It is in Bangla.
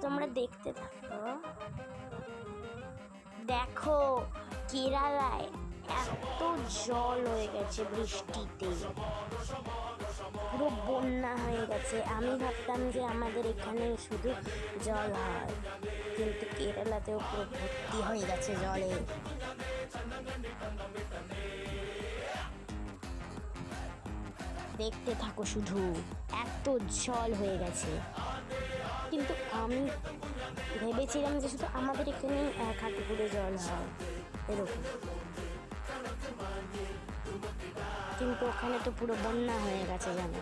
তোমরা দেখতে থাকো। দেখো কেরালায় এত জল হয়ে গেছে বৃষ্টিতে, পুরো বন্যা হয়ে গেছে। আমি ভাবতাম যে আমাদের এখানে শুধু জল হয়, কিন্তু কেরালাতেও পুরো ভর্তি হয়ে গেছে জলে। দেখতে থাকো শুধু, এত জল হয়ে গেছে। কিন্তু আমি ভেবেছিলাম যে শুধু আমাদের এখানে এক হাঁটু করে জল হয় এরকম, কিন্তু ওখানে তো পুরো বন্যা হয়ে গেছে জানো।